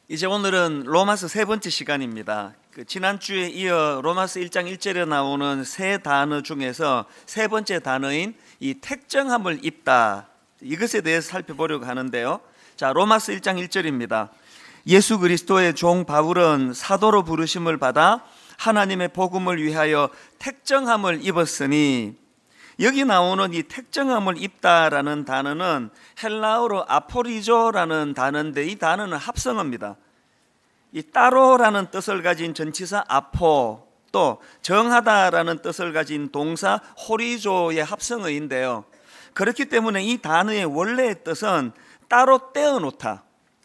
이제 오늘은 로마서 세 번째 시간입니다. 지난주에 이어 로마서 1장 1절에 나오는 세 단어 중에서 세 번째 단어인 이 택정함을 입다, 이것에 대해서 살펴보려고 하는데요. 자, 로마서 1장 1절입니다. 예수 그리스도의 종 바울은 사도로 부르심을 받아 하나님의 복음을 위하여 택정함을 입었으니, 여기 나오는 이 택정함을 입다라는 단어는 헬라어로 아포리조라는 단어인데, 이 단어는 합성어입니다. 이 따로라는 뜻을 가진 전치사 아포, 또 정하다라는 뜻을 가진 동사 호리조의 합성어인데요. 그렇기 때문에 이 단어의 원래의 뜻은 따로 떼어놓다,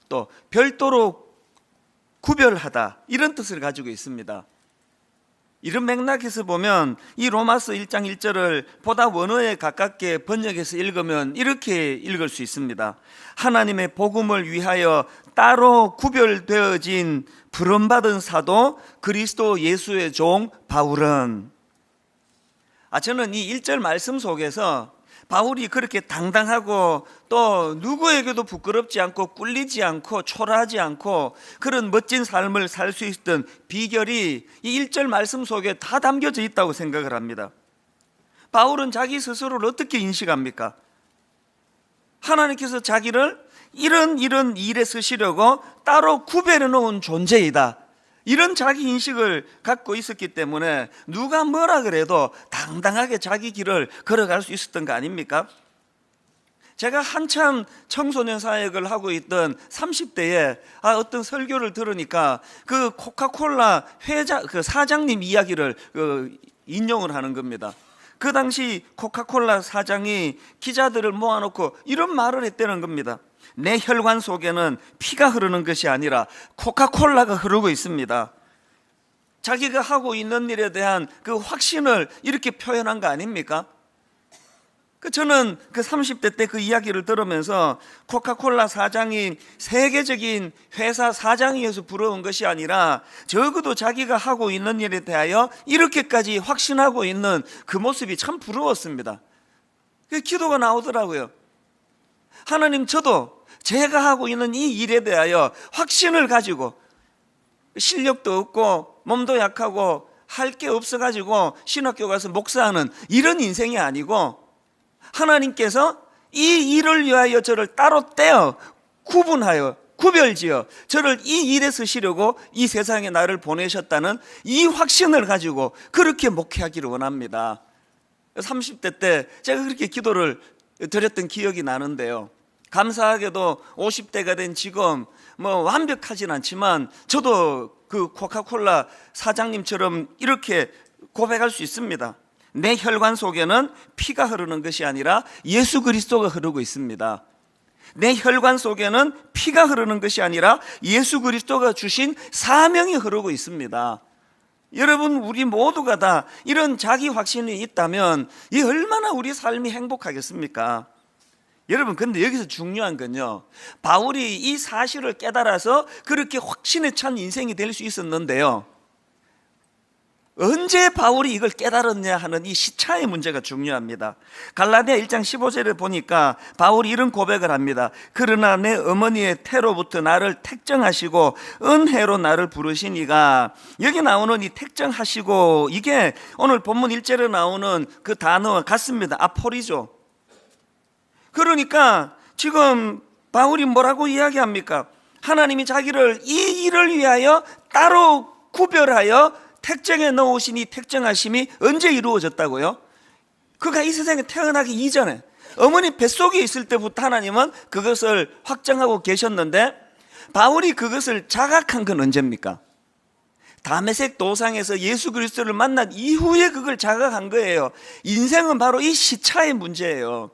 또 별도로 구별하다, 이런 뜻을 가지고 있습니다. 이런 맥락에서 보면 이 로마서 1장 1절을 보다 원어에 가깝게 번역해서 읽으면 이렇게 읽을 수 있습니다. 하나님의 복음을 위하여 따로 구별되어진 부름받은 사도 그리스도 예수의 종 바울은, 저는 이 1절 말씀 속에서 바울이 그렇게 당당하고 또 누구에게도 부끄럽지 않고 꿀리지 않고 초라하지 않고 그런 멋진 삶을 살 수 있었던 비결이 이 1절 말씀 속에 다 담겨져 있다고 생각을 합니다. 바울은 자기 스스로를 어떻게 인식합니까? 하나님께서 자기를 이런 일에 쓰시려고 따로 구별해 놓은 존재이다, 이런 자기 인식을 갖고 있었기 때문에 누가 뭐라 그래도 당당하게 자기 길을 걸어갈 수 있었던 거 아닙니까? 제가 한참 청소년 사역을 하고 있던 30대에 어떤 설교를 들으니까 그 코카콜라 사장님 이야기를 인용을 하는 겁니다. 그 당시 코카콜라 사장이 기자들을 모아놓고 이런 말을 했다는 겁니다. 내 혈관 속에는 피가 흐르는 것이 아니라 코카콜라가 흐르고 있습니다. 자기가 하고 있는 일에 대한 그 확신을 이렇게 표현한 거 아닙니까? 저는 그 30대 때 그 이야기를 들으면서 코카콜라 사장이 세계적인 회사 사장이어서 부러운 것이 아니라 적어도 자기가 하고 있는 일에 대하여 이렇게까지 확신하고 있는 그 모습이 참 부러웠습니다. 그 기도가 나오더라고요. 하나님, 저도 제가 하고 있는 이 일에 대하여 확신을 가지고, 실력도 없고 몸도 약하고 할 게 없어가지고 신학교 가서 목사하는 이런 인생이 아니고, 하나님께서 이 일을 위하여 저를 따로 떼어 구분하여 구별지어 저를 이 일에 쓰시려고 이 세상에 나를 보내셨다는 이 확신을 가지고 그렇게 목회하기를 원합니다. 30대 때 제가 그렇게 기도를 드렸던 기억이 나는데요. 감사하게도 50대가 된 지금 완벽하진 않지만 저도 그 코카콜라 사장님처럼 이렇게 고백할 수 있습니다. 내 혈관 속에는 피가 흐르는 것이 아니라 예수 그리스도가 흐르고 있습니다. 내 혈관 속에는 피가 흐르는 것이 아니라 예수 그리스도가 주신 사명이 흐르고 있습니다. 여러분, 우리 모두가 다 이런 자기 확신이 있다면 이 얼마나 우리 삶이 행복하겠습니까? 여러분, 근데 여기서 중요한 건요, 바울이 이 사실을 깨달아서 그렇게 확신에 찬 인생이 될 수 있었는데요, 언제 바울이 이걸 깨달았냐 하는 이 시차의 문제가 중요합니다. 갈라디아 1장 15절에 보니까 바울이 이런 고백을 합니다. 그러나 내 어머니의 태로부터 나를 택정하시고 은혜로 나를 부르시니가, 여기 나오는 이 택정하시고, 이게 오늘 본문 1절에 나오는 그 단어와 같습니다. 아포리죠. 그러니까 지금 바울이 뭐라고 이야기합니까? 하나님이 자기를 이 일을 위하여 따로 구별하여 택정해 놓으신 이 택정하심이 언제 이루어졌다고요? 그가 이 세상에 태어나기 이전에 어머니 뱃속에 있을 때부터 하나님은 그것을 확정하고 계셨는데, 바울이 그것을 자각한 건 언제입니까? 다메섹 도상에서 예수 그리스도를 만난 이후에 그걸 자각한 거예요. 인생은 바로 이 시차의 문제예요.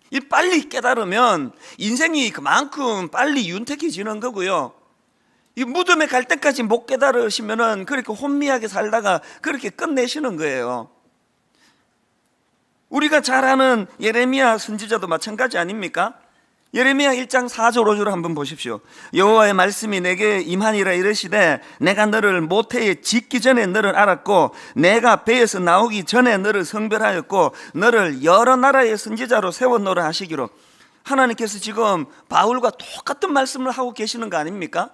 이 빨리 깨달으면 인생이 그만큼 빨리 윤택해지는 거고요, 이 무덤에 갈 때까지 못 깨달으시면은 그렇게 혼미하게 살다가 그렇게 끝내시는 거예요. 우리가 잘 아는 예레미야 선지자도 마찬가지 아닙니까? 예레미야 1장 4절 5절을 한번 보십시오. 여호와의 말씀이 내게 임하니라 이르시되, 내가 너를 모태에 짓기 전에 너를 알았고 내가 배에서 나오기 전에 너를 성별하였고 너를 여러 나라의 선지자로 세워놓으라 하시기로. 하나님께서 지금 바울과 똑같은 말씀을 하고 계시는 거 아닙니까?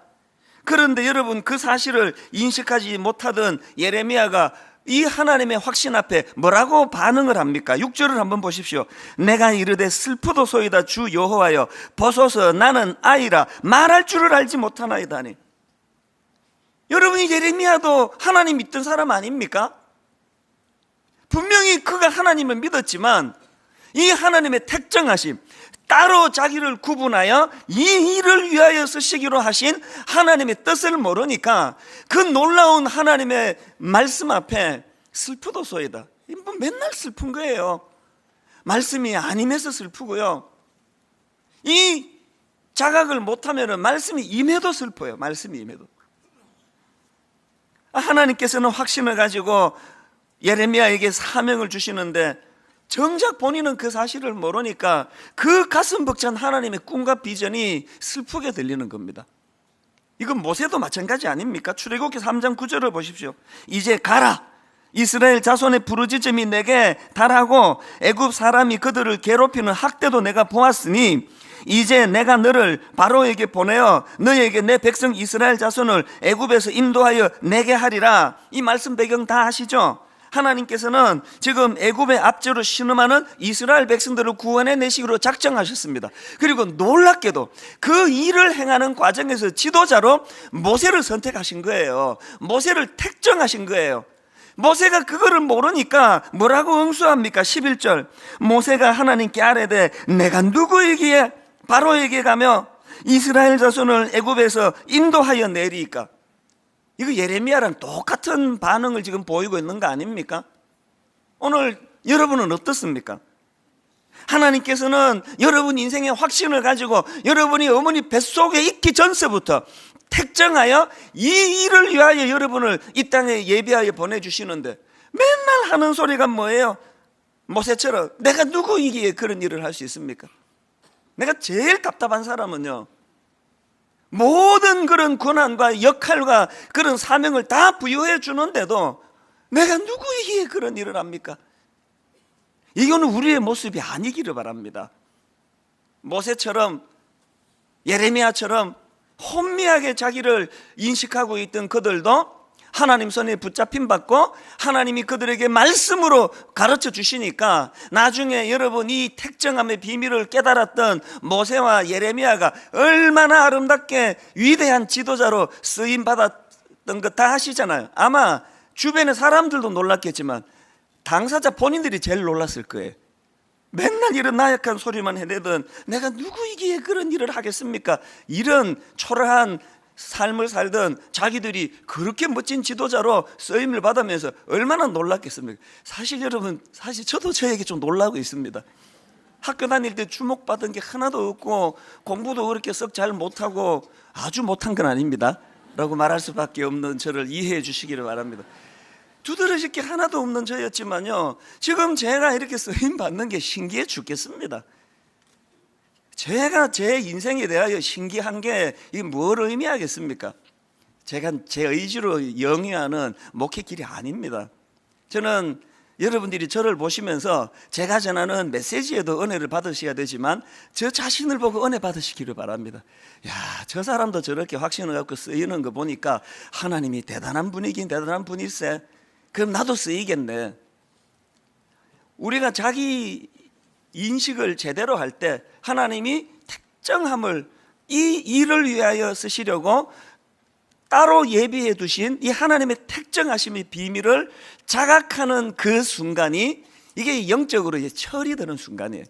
그런데 여러분, 그 사실을 인식하지 못하던 예레미야가 이 하나님의 확신 앞에 뭐라고 반응을 합니까? 6절을 한번 보십시오. 내가 이르되 슬프도소이다 주 여호와여 보소서 나는 아이라 말할 줄을 알지 못하나이다니. 여러분이 예레미야도 하나님 믿던 사람 아닙니까? 분명히 그가 하나님을 믿었지만 이 하나님의 택정하심, 따로 자기를 구분하여 이 일을 위하여 쓰시기로 하신 하나님의 뜻을 모르니까 그 놀라운 하나님의 말씀 앞에 슬프도소이다. 뭐 맨날 슬픈 거예요. 말씀이 아님해서 슬프고요, 이 자각을 못하면 말씀이 임해도 슬퍼요. 말씀이 임해도. 하나님께서는 확신을 가지고 예레미야에게 사명을 주시는데 정작 본인은 그 사실을 모르니까 그 가슴 벅찬 하나님의 꿈과 비전이 슬프게 들리는 겁니다. 이건 모세도 마찬가지 아닙니까? 출애굽기 3장 9절을 보십시오. 이제 가라, 이스라엘 자손의 부르짖음이 내게 달하고 애굽 사람이 그들을 괴롭히는 학대도 내가 보았으니 이제 내가 너를 바로에게 보내어 너에게 내 백성 이스라엘 자손을 애굽에서 인도하여 내게 하리라. 이 말씀 배경 다 아시죠? 하나님께서는 지금 애굽의 압제로 신음하는 이스라엘 백성들을 구원해 내시기로 작정하셨습니다. 그리고 놀랍게도 그 일을 행하는 과정에서 지도자로 모세를 선택하신 거예요. 모세를 택정하신 거예요. 모세가 그거를 모르니까 뭐라고 응수합니까? 11절 모세가 하나님께 아뢰되 내가 누구이기에 바로에게 가며 이스라엘 자손을 애굽에서 인도하여 내리이까. 이거 예레미야랑 똑같은 반응을 지금 보이고 있는 거 아닙니까? 오늘 여러분은 어떻습니까? 하나님께서는 여러분 인생의 확신을 가지고 여러분이 어머니 뱃속에 있기 전서부터 택정하여 이 일을 위하여 여러분을 이 땅에 예비하여 보내주시는데 맨날 하는 소리가 뭐예요? 모세처럼 내가 누구이기에 그런 일을 할 수 있습니까? 내가 제일 답답한 사람은요, 모든 그런 권한과 역할과 그런 사명을 다 부여해 주는데도 내가 누구이기에 그런 일을 합니까? 이거는 우리의 모습이 아니기를 바랍니다. 모세처럼 예레미야처럼 혼미하게 자기를 인식하고 있던 그들도 하나님 손에 붙잡힘 받고 하나님이 그들에게 말씀으로 가르쳐 주시니까 나중에 여러분 이 택정함의 비밀을 깨달았던 모세와 예레미야가 얼마나 아름답게 위대한 지도자로 쓰임 받았던 거 다 아시잖아요. 아마 주변의 사람들도 놀랐겠지만 당사자 본인들이 제일 놀랐을 거예요. 맨날 이런 나약한 소리만 해대던 내가 누구이기에 그런 일을 하겠습니까? 이런 초라한 삶을 살던 자기들이 그렇게 멋진 지도자로 쓰임을 받으면서 얼마나 놀랐겠습니까? 사실 여러분, 사실 저도 저에게 좀 놀라고 있습니다. 학교 다닐 때 주목받은 게 하나도 없고 공부도 그렇게 썩 잘 못하고 아주 못한 건 아닙니다 라고 말할 수밖에 없는 저를 이해해 주시기를 바랍니다. 두드러질 게 하나도 없는 저였지만요, 지금 제가 이렇게 쓰임 받는 게 신기해 죽겠습니다. 제가 제 인생에 대하여 신기한 게 이게 뭘 의미하겠습니까? 제가 제 의지로 영위하는 목회 길이 아닙니다. 저는 여러분들이 저를 보시면서 제가 전하는 메시지에도 은혜를 받으셔야 되지만 저 자신을 보고 은혜 받으시기를 바랍니다. 야, 저 사람도 저렇게 확신을 갖고 쓰이는 거 보니까 하나님이 대단한 분이긴 대단한 분일세. 그럼 나도 쓰이겠네. 우리가 자기 인식을 제대로 할 때 하나님이 택정함을 이 일을 위하여 쓰시려고 따로 예비해 두신 이 하나님의 택정하심의 비밀을 자각하는 그 순간이 이게 영적으로 철이 드는 순간이에요.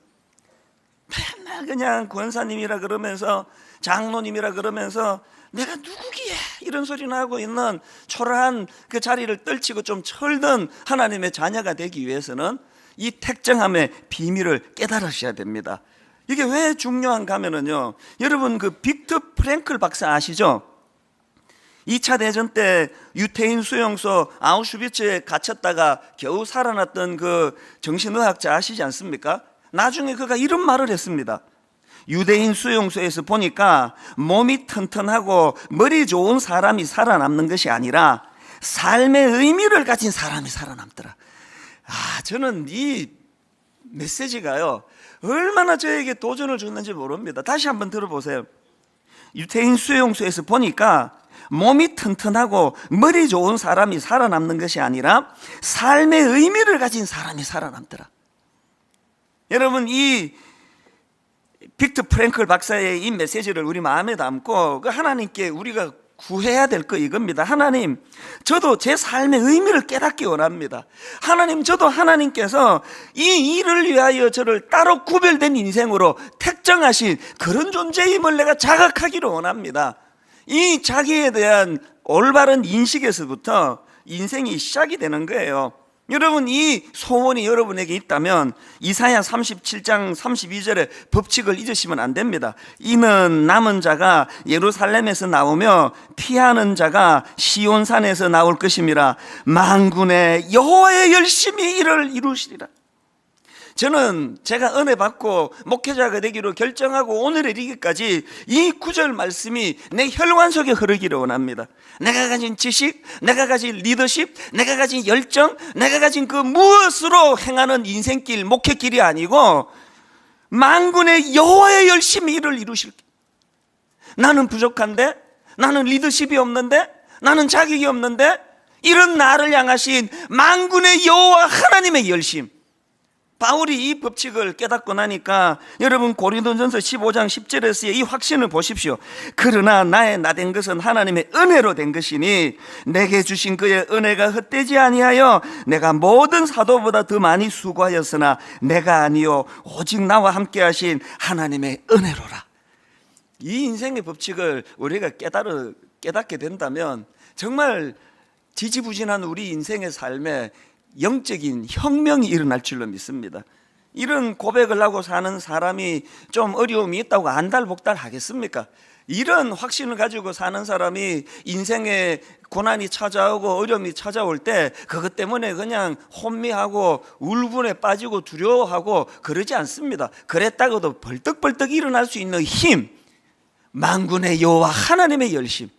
맨날 그냥 권사님이라 그러면서 장로님이라 그러면서 내가 누구기에 이런 소리나 하고 있는 초라한 그 자리를 떨치고 좀 철든 하나님의 자녀가 되기 위해서는 이 택정함의 비밀을 깨달으셔야 됩니다. 이게 왜 중요한가 하면요, 여러분 그 빅터 프랭클 박사 아시죠? 2차 대전 때 유태인 수용소 아우슈비츠에 갇혔다가 겨우 살아났던 그 정신의학자 아시지 않습니까? 나중에 그가 이런 말을 했습니다. 유대인 수용소에서 보니까 몸이 튼튼하고 머리 좋은 사람이 살아남는 것이 아니라 삶의 의미를 가진 사람이 살아남더라. 저는 이 메시지가요 얼마나 저에게 도전을 줬는지 모릅니다. 다시 한번 들어보세요. 유태인 수용소에서 보니까 몸이 튼튼하고 머리 좋은 사람이 살아남는 것이 아니라 삶의 의미를 가진 사람이 살아남더라. 여러분, 이 빅터 프랭클 박사의 이 메시지를 우리 마음에 담고 그 하나님께 우리가 구해야 될 거 이겁니다. 하나님, 저도 제 삶의 의미를 깨닫기 원합니다. 하나님, 저도 하나님께서 이 일을 위하여 저를 따로 구별된 인생으로 택정하신 그런 존재임을 내가 자각하기를 원합니다. 이 자기에 대한 올바른 인식에서부터 인생이 시작이 되는 거예요. 여러분, 이 소원이 여러분에게 있다면 이사야 37장 32절의 법칙을 잊으시면 안 됩니다. 이는 남은 자가 예루살렘에서 나오며 피하는 자가 시온산에서 나올 것임이라. 만군의 여호와의 열심히 이를 이루시리라. 저는 제가 은혜 받고 목회자가 되기로 결정하고 오늘에 이르기까지 이 구절 말씀이 내 혈관 속에 흐르기를 원합니다. 내가 가진 지식, 내가 가진 리더십, 내가 가진 열정, 내가 가진 그 무엇으로 행하는 인생길, 목회길이 아니고 만군의 여호와의 열심히 이를 이루실. 나는 부족한데, 나는 리더십이 없는데, 나는 자격이 없는데, 이런 나를 향하신 만군의 여호와 하나님의 열심. 바울이 이 법칙을 깨닫고 나니까 여러분 고린도전서 15장 10절에서의 이 확신을 보십시오. 그러나 나의 나된 것은 하나님의 은혜로 된 것이니 내게 주신 그의 은혜가 헛되지 아니하여 내가 모든 사도보다 더 많이 수고하였으나 내가 아니요 오직 나와 함께 하신 하나님의 은혜로라. 이 인생의 법칙을 우리가 깨닫게 된다면 정말 지지부진한 우리 인생의 삶에 영적인 혁명이 일어날 줄로 믿습니다. 이런 고백을 하고 사는 사람이 좀 어려움이 있다고 안달복달 하겠습니까? 이런 확신을 가지고 사는 사람이 인생에 고난이 찾아오고 어려움이 찾아올 때 그것 때문에 그냥 혼미하고 울분에 빠지고 두려워하고 그러지 않습니다. 그랬다고도 벌떡벌떡 일어날 수 있는 힘, 만군의 여호와 하나님의 열심.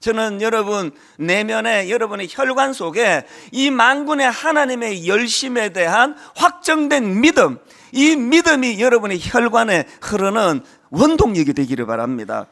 저는 여러분 내면에 여러분의 혈관 속에 이 만군의 하나님의 열심에 대한 확정된 믿음, 이 믿음이 여러분의 혈관에 흐르는 원동력이 되기를 바랍니다.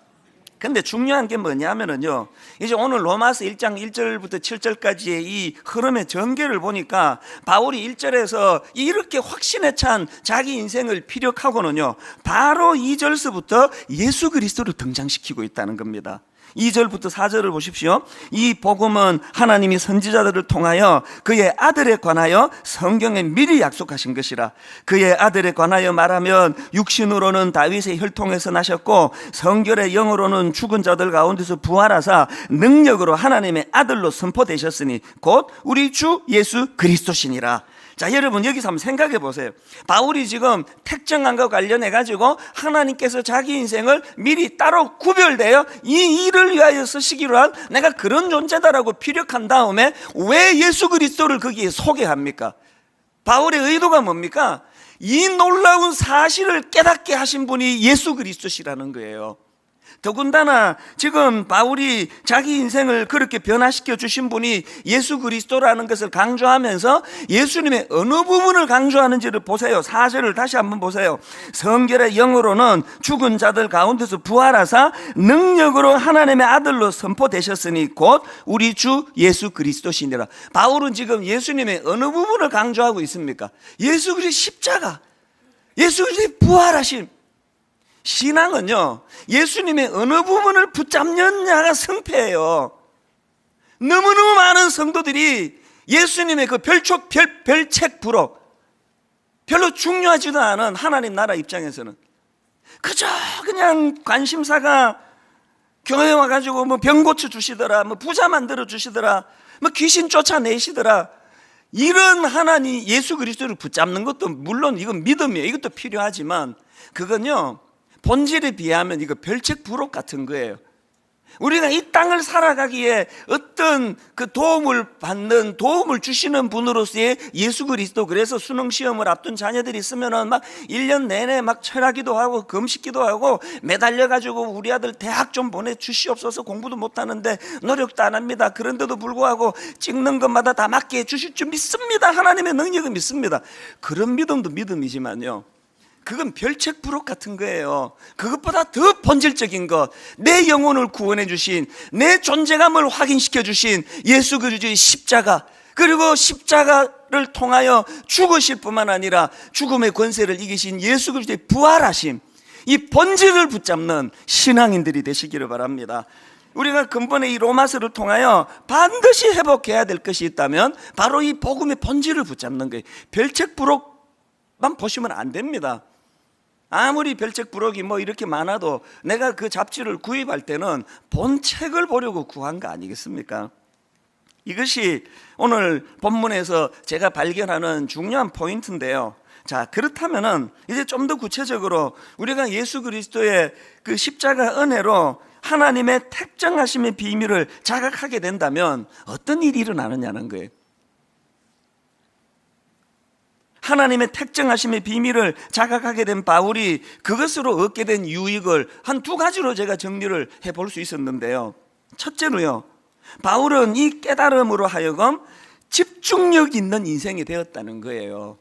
근데 중요한 게 뭐냐면요, 이제 오늘 로마서 1장 1절부터 7절까지의 이 흐름의 전개를 보니까 바울이 1절에서 이렇게 확신에 찬 자기 인생을 피력하고는요, 바로 2절서부터 예수 그리스도를 등장시키고 있다는 겁니다. 2절부터 4절을 보십시오. 이 복음은 하나님이 선지자들을 통하여 그의 아들에 관하여 성경에 미리 약속하신 것이라. 그의 아들에 관하여 말하면 육신으로는 다윗의 혈통에서 나셨고 성결의 영으로는 죽은 자들 가운데서 부활하사 능력으로 하나님의 아들로 선포되셨으니 곧 우리 주 예수 그리스도시니라. 자, 여러분 여기서 한번 생각해 보세요. 바울이 지금 택정한과 관련해 가지고 하나님께서 자기 인생을 미리 따로 구별되어 이 일을 위하여 쓰시기로 한 내가 그런 존재다라고 피력한 다음에 왜 예수 그리스도를 거기에 소개합니까? 바울의 의도가 뭡니까? 이 놀라운 사실을 깨닫게 하신 분이 예수 그리스도시라는 거예요. 더군다나 지금 바울이 자기 인생을 그렇게 변화시켜 주신 분이 예수 그리스도라는 것을 강조하면서 예수님의 어느 부분을 강조하는지를 보세요. 4절을 다시 한번 보세요. 성결의 영으로는 죽은 자들 가운데서 부활하사 능력으로 하나님의 아들로 선포되셨으니 곧 우리 주 예수 그리스도시니라. 바울은 지금 예수님의 어느 부분을 강조하고 있습니까? 예수 그리스도 십자가, 예수 그리스도의 부활하심. 신앙은요, 예수님의 어느 부분을 붙잡느냐가 승패예요. 너무너무 많은 성도들이 예수님의 그 별책 부록, 별로 중요하지도 않은 하나님 나라 입장에서는 그저 그냥 관심사가 교회 와가지고 뭐 병 고쳐 주시더라, 뭐 부자 만들어 주시더라, 뭐 귀신 쫓아내시더라, 이런 하나님 예수 그리스도를 붙잡는 것도 물론 이건 믿음이에요. 이것도 필요하지만 그건요, 본질에 비하면 이거 별책 부록 같은 거예요. 우리가 이 땅을 살아가기에 어떤 그 도움을 주시는 분으로서의 예수 그리스도. 그래서 수능 시험을 앞둔 자녀들이 있으면은 막 1년 내내 막 철학기도 하고 금식기도 하고 매달려 가지고 우리 아들 대학 좀 보내 주시옵소서, 공부도 못 하는데 노력도 안 합니다. 그런데도 불구하고 찍는 것마다 다 맞게 해 주실 줄 믿습니다. 하나님의 능력을 믿습니다. 그런 믿음도 믿음이지만요, 그건 별책부록 같은 거예요. 그것보다 더 본질적인 것, 내 영혼을 구원해 주신, 내 존재감을 확인시켜 주신 예수 그리스도의 십자가, 그리고 십자가를 통하여 죽으실 뿐만 아니라 죽음의 권세를 이기신 예수 그리스도의 부활하심, 이 본질을 붙잡는 신앙인들이 되시기를 바랍니다. 우리가 근본의 이 로마서를 통하여 반드시 회복해야 될 것이 있다면 바로 이 복음의 본질을 붙잡는 거예요. 별책부록만 보시면 안 됩니다. 아무리 별책부록이 뭐 이렇게 많아도 내가 그 잡지를 구입할 때는 본 책을 보려고 구한 거 아니겠습니까? 이것이 오늘 본문에서 제가 발견하는 중요한 포인트인데요. 자, 그렇다면은 이제 좀 더 구체적으로 우리가 예수 그리스도의 그 십자가 은혜로 하나님의 택정하심의 비밀을 자각하게 된다면 어떤 일이 일어나느냐는 거예요. 하나님의 택정하심의 비밀을 자각하게 된 바울이 그것으로 얻게 된 유익을 한 두 가지로 제가 정리를 해볼 수 있었는데요. 첫째로요, 바울은 이 깨달음으로 하여금 집중력 있는 인생이 되었다는 거예요.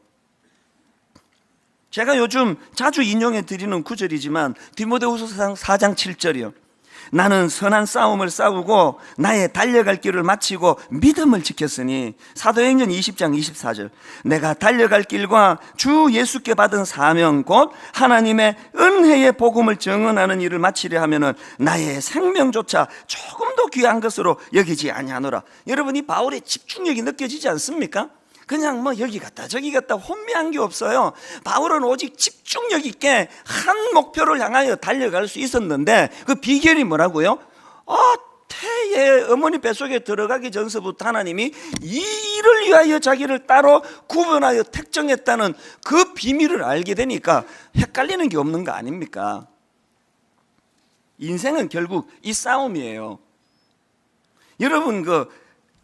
제가 요즘 자주 인용해 드리는 구절이지만 디모데후서 4장 7절이요. 나는 선한 싸움을 싸우고 나의 달려갈 길을 마치고 믿음을 지켰으니, 사도행전 20장 24절, 내가 달려갈 길과 주 예수께 받은 사명 곧 하나님의 은혜의 복음을 증언하는 일을 마치려 하면은 나의 생명조차 조금도 귀한 것으로 여기지 아니하노라. 여러분, 이 바울의 집중력이 느껴지지 않습니까? 그냥 뭐 여기 갔다 저기 갔다 혼미한 게 없어요. 바울은 오직 집중력 있게 한 목표를 향하여 달려갈 수 있었는데 그 비결이 뭐라고요? 태의 어머니 뱃속에 들어가기 전서부터 하나님이 이 일을 위하여 자기를 따로 구분하여 택정했다는 그 비밀을 알게 되니까 헷갈리는 게 없는 거 아닙니까? 인생은 결국 이 싸움이에요. 여러분,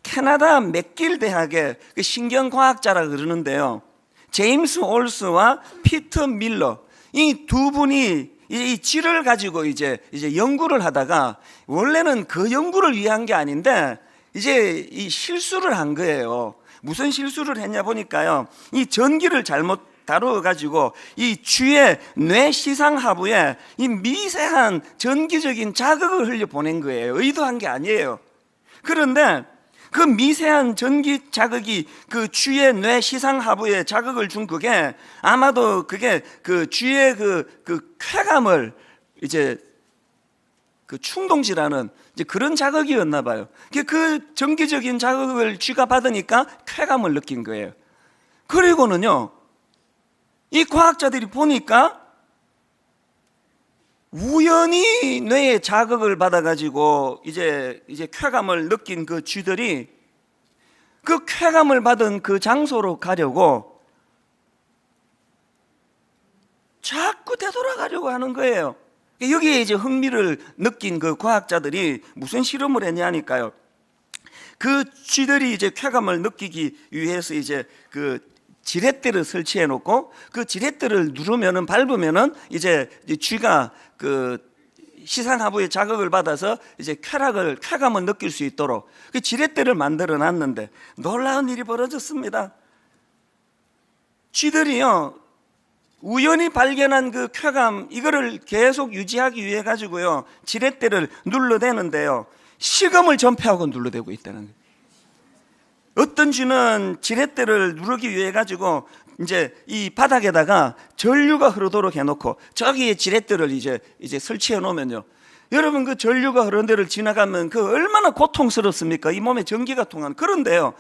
캐나다 맥길 대학의 그 신경과학자라 그러는데요, 제임스 올스와 피터 밀러, 이 두 분이 이 질을 가지고 이제 연구를 하다가 원래는 그 연구를 위한 게 아닌데 이제 이 실수를 한 거예요. 무슨 실수를 했냐 보니까요, 이 전기를 잘못 다루어 가지고 이 쥐의 뇌 시상 하부에 이 미세한 전기적인 자극을 흘려 보낸 거예요. 의도한 게 아니에요. 그런데 그 미세한 전기 자극이 그 쥐의 뇌 시상 하부에 자극을 준 그게 아마도 그게 그 쥐의 그 쾌감을 이제 그 충동질하는 이제 그런 자극이었나 봐요. 그 전기적인 자극을 쥐가 받으니까 쾌감을 느낀 거예요. 그리고는요, 이 과학자들이 보니까 우연히 뇌에 자극을 받아가지고 이제 쾌감을 느낀 그 쥐들이 그 쾌감을 받은 그 장소로 가려고 자꾸 되돌아가려고 하는 거예요. 여기에 이제 흥미를 느낀 그 과학자들이 무슨 실험을 했냐니까요. 그 쥐들이 이제 쾌감을 느끼기 위해서 이제 그 지렛대를 설치해 놓고 그 지렛대를 누르면은 밟으면은 이제 쥐가 그 시상하부에 자극을 받아서 이제 쾌감을 느낄 수 있도록 그 지렛대를 만들어 놨는데 놀라운 일이 벌어졌습니다. 쥐들이요, 우연히 발견한 그 쾌감 이거를 계속 유지하기 위해 가지고요 지렛대를 눌러대는데요, 식음을 전폐하고 눌러대고 있다는 거예요. 어떤 쥐는 지렛대를 누르기 위해 가지고 이제 이 바닥에다가 전류가 흐르도록 해놓고 저기에 지렛대를 이제 설치해 놓으면요, 여러분 그 전류가 흐르는 데를 지나가면 그 얼마나 고통스럽습니까? 이 몸에 전기가 통하는. 그런데요,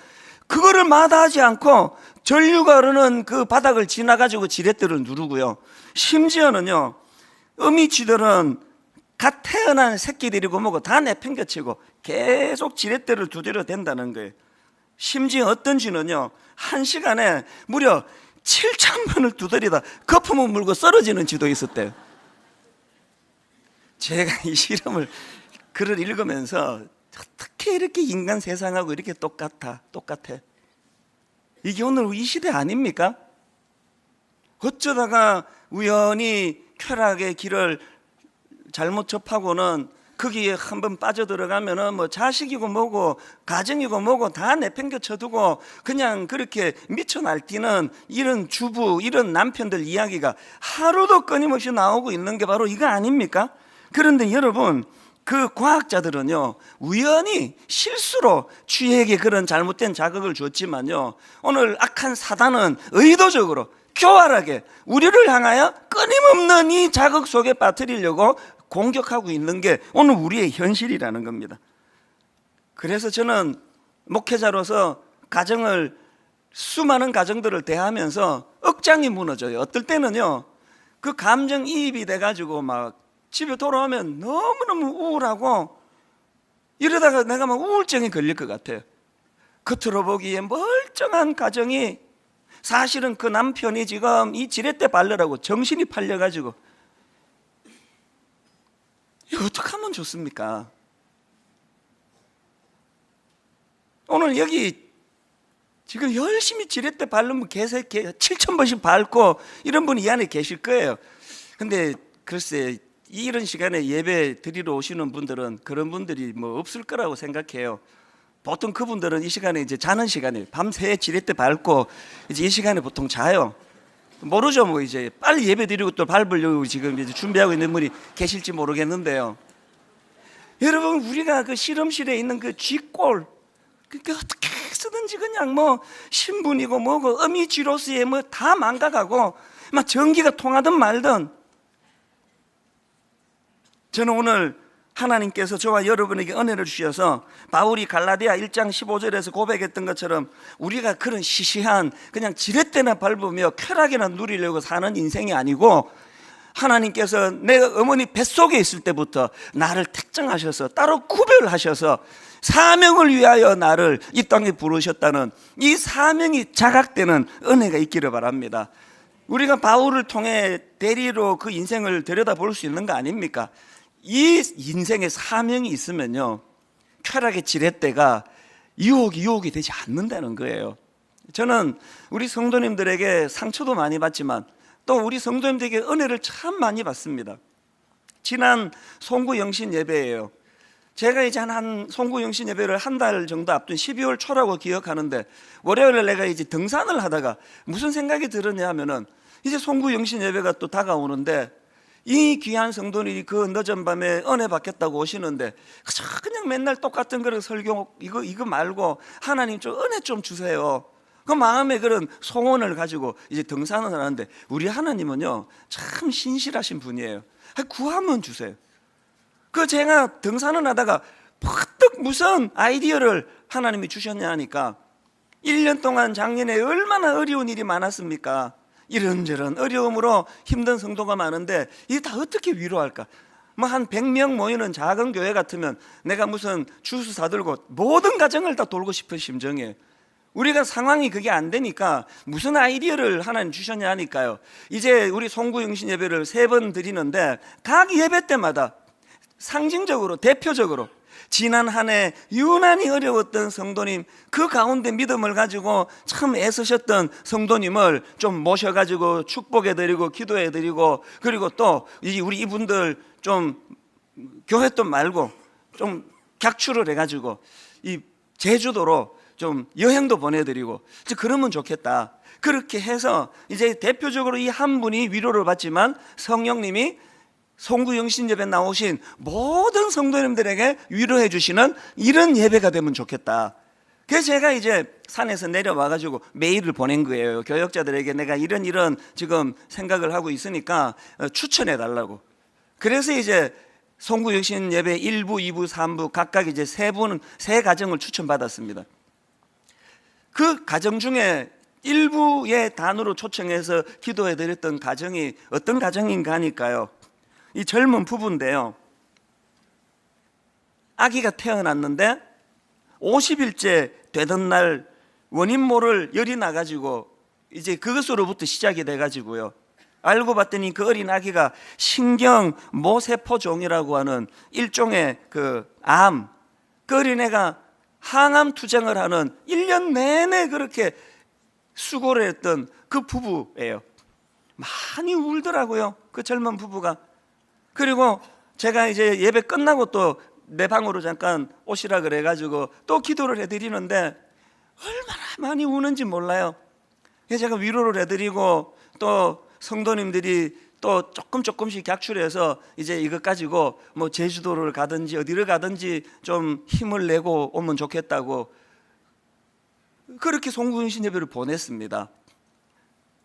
그거를 마다하지 않고 전류가 흐르는 그 바닥을 지나가지고 지렛대를 누르고요, 심지어는요 어미쥐들은 갓 태어난 새끼들이고 뭐고 다 내팽개치고 계속 지렛대를 두드려 댄다는 거예요. 심지어 어떤 쥐는요 1시간에 무려 7,000번을 두드리다 거품을 물고 쓰러지는 쥐도 있었대요. 제가 이 실험을 글을 읽으면서 어떻게 이렇게 인간 세상하고 이렇게 똑같아. 이게 오늘 이 시대 아닙니까? 어쩌다가 우연히 쾌락의 길을 잘못 접하고는 거기에 한번 빠져들어가면은 뭐 자식이고 뭐고 가정이고 뭐고 다 내팽겨 쳐두고 그냥 그렇게 미쳐 날뛰는 이런 주부, 이런 남편들 이야기가 하루도 끊임없이 나오고 있는 게 바로 이거 아닙니까? 그런데 여러분, 그 과학자들은요, 우연히 실수로 쥐에게 그런 잘못된 자극을 줬지만요, 오늘 악한 사단은 의도적으로 교활하게 우리를 향하여 끊임없는 이 자극 속에 빠뜨리려고 공격하고 있는 게 오늘 우리의 현실이라는 겁니다. 그래서 저는 목회자로서 수많은 가정들을 대하면서 억장이 무너져요. 어떨 때는요, 그 감정이입이 돼가지고 막 집에 돌아오면 너무너무 우울하고 이러다가 내가 막 우울증이 걸릴 것 같아요. 겉으로 보기에 멀쩡한 가정이 사실은 그 남편이 지금 이 지렛대 발르라고 정신이 팔려가지고 이거 어떻게 하면 좋습니까? 오늘 여기 지금 열심히 지렛대 바르면 7,000번씩 밟고 이런 분이 이 안에 계실 거예요. 근데 글쎄, 이런 시간에 예배 드리러 오시는 분들은 그런 분들이 뭐 없을 거라고 생각해요. 보통 그분들은 이 시간에 이제 자는 시간이에요. 밤새 지렛대 밟고 이제 이 시간에 보통 자요. 모르죠. 뭐 이제 빨리 예배 드리고 또 밟으려고 지금 이제 준비하고 있는 분이 계실지 모르겠는데요. 여러분, 우리가 그 실험실에 있는 그 쥐꼴, 그러니까 어떻게 쓰든지 그냥 뭐 신분이고 뭐고 어미쥐로스에 뭐 다 망가가고 막 전기가 통하든 말든, 저는 오늘 하나님께서 저와 여러분에게 은혜를 주셔서 바울이 갈라디아 1장 15절에서 고백했던 것처럼 우리가 그런 시시한 그냥 지렛대나 밟으며 쾌락이나 누리려고 사는 인생이 아니고, 하나님께서 내가 어머니 뱃속에 있을 때부터 나를 택정하셔서 따로 구별하셔서 사명을 위하여 나를 이 땅에 부르셨다는 이 사명이 자각되는 은혜가 있기를 바랍니다. 우리가 바울을 통해 대리로 그 인생을 들여다볼 수 있는 거 아닙니까? 이 인생의 사명이 있으면요, 쾌락의 지렛대가 유혹이 되지 않는다는 거예요. 저는 우리 성도님들에게 상처도 많이 받지만 또 우리 성도님들에게 은혜를 참 많이 받습니다. 지난 송구 영신 예배예요. 제가 이제 한 송구 영신 예배를 한 달 정도 앞둔 12월 초라고 기억하는데, 월요일에 내가 이제 등산을 하다가 무슨 생각이 들었냐 하면은 이제 송구 영신 예배가 또 다가오는데 이 귀한 성도님이 그 늦은 밤에 은혜 받겠다고 오시는데 그냥 맨날 똑같은 그런 설교 이거 말고 하나님 좀 은혜 좀 주세요. 그 마음에 그런 소원을 가지고 이제 등산을 하는데, 우리 하나님은요 참 신실하신 분이에요. 구하면 주세요. 그 제가 등산을 하다가 퍼뜩 무슨 아이디어를 하나님이 주셨냐 하니까, 1년 동안 작년에 얼마나 어려운 일이 많았습니까? 이런저런 어려움으로 힘든 성도가 많은데 이게 다 어떻게 위로할까? 뭐 한 100명 모이는 작은 교회 같으면 내가 무슨 주스 사들고 모든 가정을 다 돌고 싶은 심정이에요. 우리가 상황이 그게 안 되니까 무슨 아이디어를 하나님 주셨냐 하니까요, 이제 우리 송구 영신 예배를 3번 드리는데 각 예배 때마다 상징적으로 대표적으로 지난 한 해 유난히 어려웠던 성도님, 그 가운데 믿음을 가지고 참 애쓰셨던 성도님을 좀 모셔가지고 축복해드리고 기도해드리고, 그리고 또 우리 이분들 좀 교회 또 말고 좀 객출을 해가지고 이 제주도로 좀 여행도 보내드리고 그러면 좋겠다. 그렇게 해서 이제 대표적으로 이 한 분이 위로를 받지만 성령님이 송구 영신 예배 나오신 모든 성도님들에게 위로해 주시는 이런 예배가 되면 좋겠다. 그래서 제가 이제 산에서 내려와 가지고 메일을 보낸 거예요. 교역자들에게 내가 이런 지금 생각을 하고 있으니까 추천해 달라고. 그래서 이제 송구 영신 예배 1부, 2부, 3부 각각 이제 세 가정을 추천받았습니다. 그 가정 중에 일부의 단으로 초청해서 기도해 드렸던 가정이 어떤 가정인가 하니까요, 이 젊은 부부인데요, 아기가 태어났는데 50일째 되던 날 원인 모를 열이 나가지고 이제 그것으로부터 시작이 돼가지고요, 알고 봤더니 그 어린 아기가 신경모세포종이라고 하는 일종의 그 암, 그 어린애가 항암 투쟁을 하는 1년 내내 그렇게 수고를 했던 그 부부예요. 많이 울더라고요, 그 젊은 부부가. 그리고 제가 이제 예배 끝나고 또 내 방으로 잠깐 오시라 그래가지고 또 기도를 해드리는데 얼마나 많이 우는지 몰라요. 그래서 제가 위로를 해드리고 또 성도님들이 또 조금씩 객출해서 이제 이것 가지고 뭐 제주도를 가든지 어디를 가든지 좀 힘을 내고 오면 좋겠다고 그렇게 송구신 예배를 보냈습니다.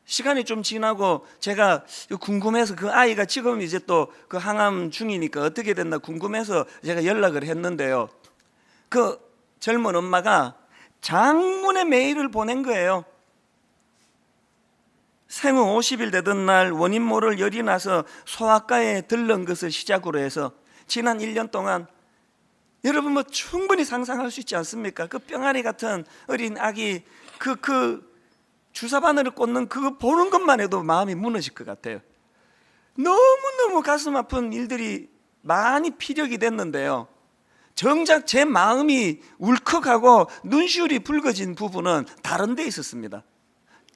시간이 좀 지나고 제가 궁금해서 그 아이가 지금 이제 또 그 항암 중이니까 어떻게 됐나 궁금해서 제가 연락을 했는데요. 그 젊은 엄마가 장문의 메일을 보낸 거예요. 생후 50일 되던 날 원인 모를 열이 나서 소아과에 들른 것을 시작으로 해서 지난 1년 동안 여러분 뭐 충분히 상상할 수 있지 않습니까? 그 병아리 같은 어린 아기 그 주사 바늘을 꽂는 그거 보는 것만 해도 마음이 무너질 것 같아요. 너무너무 가슴 아픈 일들이 많이 피력이 됐는데요. 정작 제 마음이 울컥하고 눈시울이 붉어진 부분은 다른 데 있었습니다.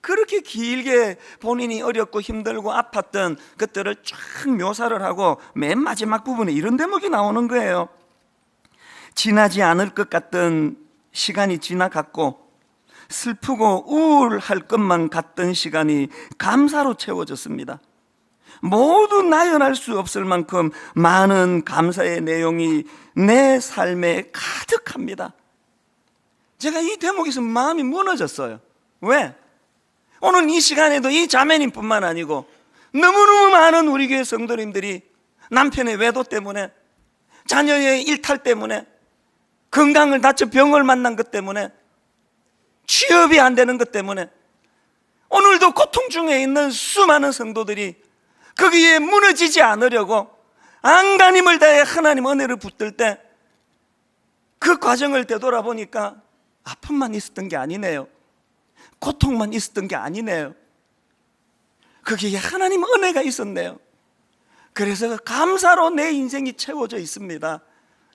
그렇게 길게 본인이 어렵고 힘들고 아팠던 것들을 쫙 묘사를 하고 맨 마지막 부분에 이런 대목이 나오는 거예요. 지나지 않을 것 같던 시간이 지나갔고 슬프고 우울할 것만 같던 시간이 감사로 채워졌습니다. 모두 나열할 수 없을 만큼 많은 감사의 내용이 내 삶에 가득합니다. 제가 이 대목에서 마음이 무너졌어요. 왜? 오늘 이 시간에도 이 자매님뿐만 아니고 너무너무 많은 우리 교회 성도님들이 남편의 외도 때문에, 자녀의 일탈 때문에, 건강을 다쳐 병을 만난 것 때문에, 취업이 안 되는 것 때문에 오늘도 고통 중에 있는 수많은 성도들이 거기에 무너지지 않으려고 안간힘을 다해 하나님 은혜를 붙들 때 그 과정을 되돌아보니까 아픔만 있었던 게 아니네요. 고통만 있었던 게 아니네요. 거기에 하나님 은혜가 있었네요. 그래서 감사로 내 인생이 채워져 있습니다.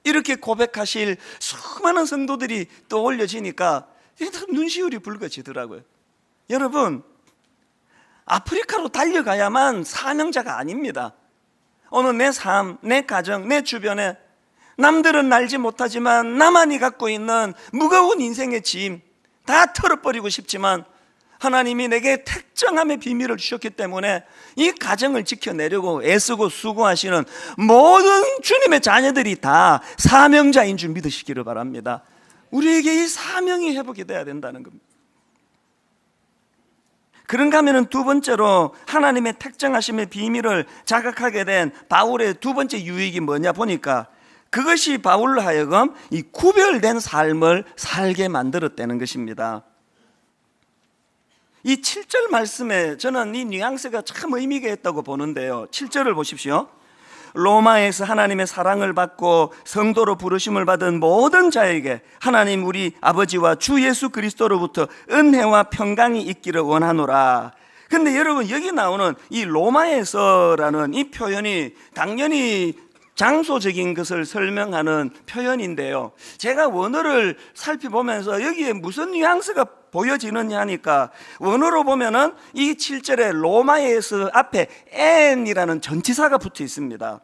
이렇게 고백하실 수많은 성도들이 또 올려지니까 눈시울이 붉어지더라고요. 여러분, 아프리카로 달려가야만 사명자가 아닙니다. 오늘 내 삶, 내 가정, 내 주변에 남들은 알지 못하지만 나만이 갖고 있는 무거운 인생의 짐 다 털어버리고 싶지만 하나님이 내게 택정함의 비밀을 주셨기 때문에 이 가정을 지켜내려고 애쓰고 수고하시는 모든 주님의 자녀들이 다 사명자인 줄 믿으시기를 바랍니다. 우리에게 이 사명이 회복이 돼야 된다는 겁니다. 그런가 하면 두 번째로 하나님의 택정하심의 비밀을 자각하게 된 바울의 두 번째 유익이 뭐냐 보니까 그것이 바울로 하여금 이 구별된 삶을 살게 만들었다는 것입니다. 이 7절 말씀에 저는 이 뉘앙스가 참 의미가 있다고 보는데요. 7절을 보십시오. 로마에서 하나님의 사랑을 받고 성도로 부르심을 받은 모든 자에게 하나님 우리 아버지와 주 예수 그리스도로부터 은혜와 평강이 있기를 원하노라. 근데 여러분 여기 나오는 이 로마에서라는 이 표현이 당연히 장소적인 것을 설명하는 표현인데요. 제가 원어를 살펴보면서 여기에 무슨 뉘앙스가 보여지느냐 하니까 원어로 보면은 이 7절에 로마에서 앞에 n이라는 전치사가 붙어 있습니다.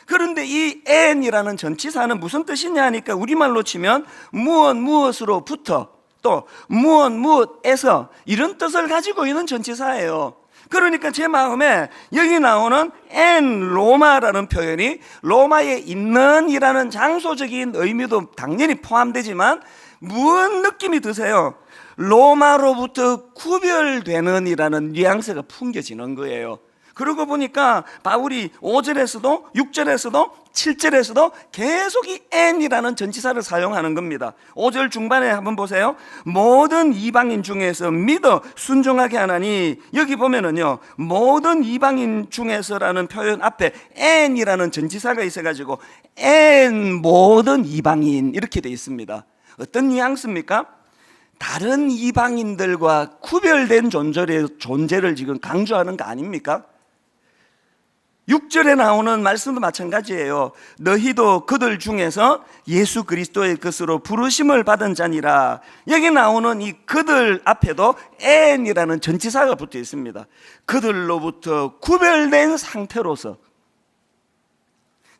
그런데 이 n이라는 전치사는 무슨 뜻이냐 하니까 우리말로 치면 무엇으로부터 또 무엇에서 이런 뜻을 가지고 있는 전치사예요. 그러니까 제 마음에 여기 나오는 엔 로마라는 표현이 로마에 있는 이라는 장소적인 의미도 당연히 포함되지만 무슨 느낌이 드세요? 로마로부터 구별되는 이라는 뉘앙스가 풍겨지는 거예요. 그러고 보니까 바울이 5절에서도 6절에서도 7절에서도 계속 이 n이라는 전치사를 사용하는 겁니다. 5절 중반에 한번 보세요. 모든 이방인 중에서 믿어 순종하게 하나니, 여기 보면은요 모든 이방인 중에서라는 표현 앞에 n이라는 전치사가 있어가지고 n 모든 이방인 이렇게 돼 있습니다. 어떤 뉘앙스입니까? 다른 이방인들과 구별된 존재를 지금 강조하는 거 아닙니까? 6절에 나오는 말씀도 마찬가지예요. 너희도 그들 중에서 예수 그리스도의 것으로 부르심을 받은 자니라. 여기 나오는 이 그들 앞에도 n이라는 전치사가 붙어 있습니다. 그들로부터 구별된 상태로서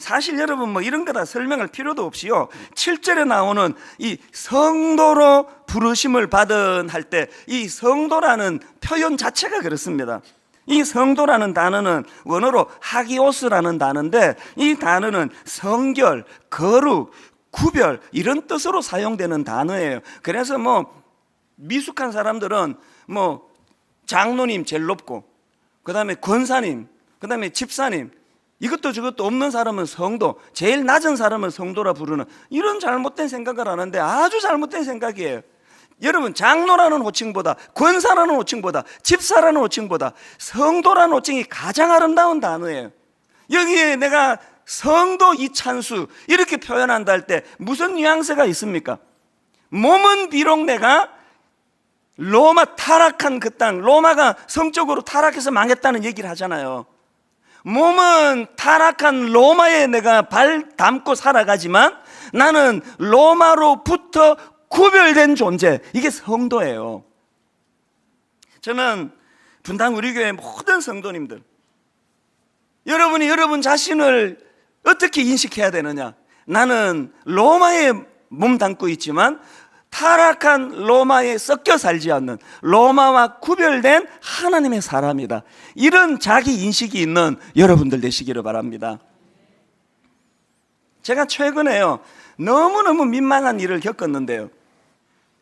사실 여러분 뭐 이런 거다 설명할 필요도 없이요, 7절에 나오는 이 성도로 부르심을 받은 할 때 이 성도라는 표현 자체가 그렇습니다. 이 성도라는 단어는 원어로 하기오스라는 단어인데, 이 단어는 성결, 거룩, 구별 이런 뜻으로 사용되는 단어예요. 그래서 뭐 미숙한 사람들은 뭐 장로님 제일 높고, 그 다음에 권사님, 그 다음에 집사님, 이것도 저것도 없는 사람은 성도, 제일 낮은 사람은 성도라 부르는 이런 잘못된 생각을 하는데 아주 잘못된 생각이에요. 여러분, 장로라는 호칭보다, 권사라는 호칭보다, 집사라는 호칭보다 성도라는 호칭이 가장 아름다운 단어예요. 여기에 내가 성도 이찬수 이렇게 표현한다 할 때 무슨 뉘앙스가 있습니까? 몸은 비록 내가 로마 타락한 그 땅, 로마가 성적으로 타락해서 망했다는 얘기를 하잖아요. 몸은 타락한 로마에 내가 발 담고 살아가지만 나는 로마로부터 구별된 존재, 이게 성도예요. 저는 분당 우리 교회 모든 성도님들, 여러분이 여러분 자신을 어떻게 인식해야 되느냐? 나는 로마에 몸 담고 있지만 타락한 로마에 섞여 살지 않는, 로마와 구별된 하나님의 사람이다. 이런 자기 인식이 있는 여러분들 되시기를 바랍니다. 제가 최근에요, 너무너무 민망한 일을 겪었는데요,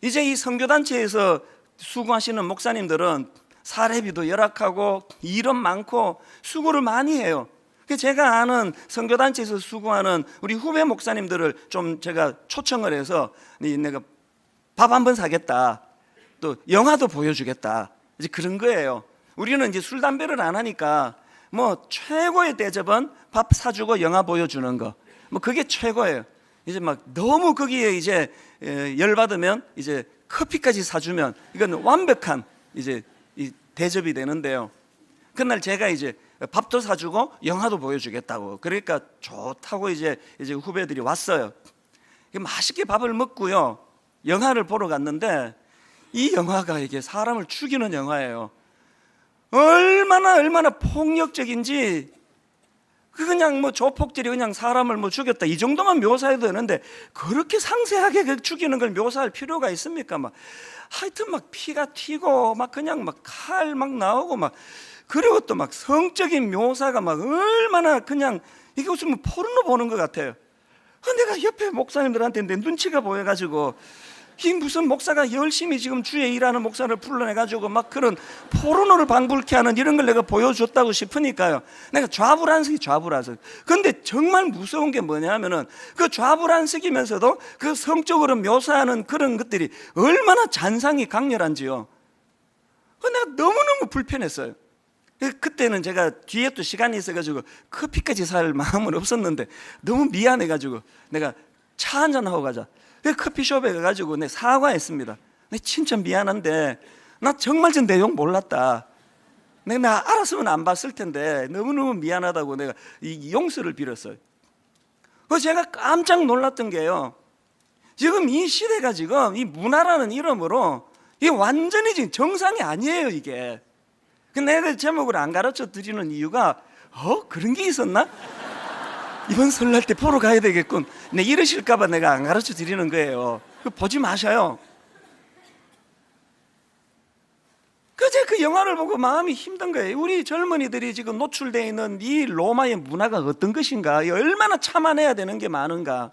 이제 이 선교단체에서 수고하시는 목사님들은 사례비도 열악하고 일은 많고 수고를 많이 해요. 제가 아는 선교단체에서 수고하는 우리 후배 목사님들을 좀 제가 초청을 해서 내가 밥 한번 사겠다, 또 영화도 보여주겠다, 이제 그런 거예요. 우리는 이제 술 담배를 안 하니까 뭐 최고의 대접은 밥 사주고 영화 보여주는 거, 뭐 그게 최고예요. 이제 막 너무 거기에 이제 열받으면 이제 커피까지 사주면 이건 완벽한 이제 이 대접이 되는데요. 그날 제가 이제 밥도 사주고 영화도 보여주겠다고, 그러니까 좋다고 이제 후배들이 왔어요. 맛있게 밥을 먹고요, 영화를 보러 갔는데 이 영화가 이게 사람을 죽이는 영화예요. 얼마나 폭력적인지, 그냥 뭐 조폭들이 그냥 사람을 뭐 죽였다 이 정도만 묘사해도 되는데 그렇게 상세하게 그 죽이는 걸 묘사할 필요가 있습니까? 막 하여튼 막 피가 튀고 막 그냥 막 칼 막 나오고 막, 그리고 또 막 성적인 묘사가 막 얼마나 그냥 이게 무슨 뭐 포르노 보는 것 같아요. 내가 옆에 목사님들한테 내 눈치가 보여가지고, 이 무슨 목사가 열심히 지금 주에 일하는 목사를 불러내가지고 막 그런 포르노를 방불케 하는 이런 걸 내가 보여줬다고 싶으니까요, 내가 좌불안석이 좌불안석. 근데 정말 무서운 게 뭐냐면은 그 좌불안석이면서도 그 성적으로 묘사하는 그런 것들이 얼마나 잔상이 강렬한지요. 내가 너무너무 불편했어요. 그때는 제가 뒤에 또 시간이 있어가지고 커피까지 살 마음은 없었는데 너무 미안해가지고 내가 차 한잔 하고 가자, 커피숍에 가가지고 내 사과했습니다. 내 진짜 미안한데 나 정말 저 내용 몰랐다, 내가 알았으면 안 봤을 텐데 너무너무 미안하다고 내가 이 용서를 빌었어요. 제가 깜짝 놀랐던 게요, 지금 이 시대가 지금 이 문화라는 이름으로 이게 완전히 지금 정상이 아니에요. 이게 내가 제목을 안 가르쳐 드리는 이유가 그런 게 있었나? 이번 설날 때 보러 가야 되겠군, 이러실까 봐 내가 안 가르쳐 드리는 거예요. 보지 마셔요. 그제 그 영화를 보고 마음이 힘든 거예요. 우리 젊은이들이 지금 노출되어 있는 이 로마의 문화가 어떤 것인가, 얼마나 참아내야 되는 게 많은가.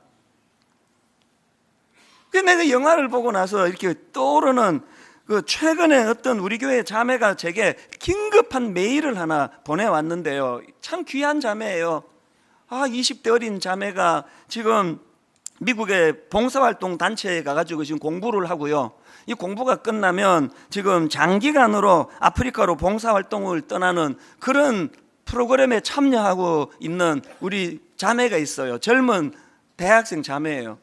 내가 영화를 보고 나서 이렇게 떠오르는 그 최근에 어떤 우리 교회 자매가 제게 긴급한 메일을 하나 보내왔는데요, 참 귀한 자매예요. 20대 어린 자매가 지금 미국의 봉사활동 단체에 가가지고 지금 공부를 하고요, 이 공부가 끝나면 지금 장기간으로 아프리카로 봉사활동을 떠나는 그런 프로그램에 참여하고 있는 우리 자매가 있어요. 젊은 대학생 자매예요.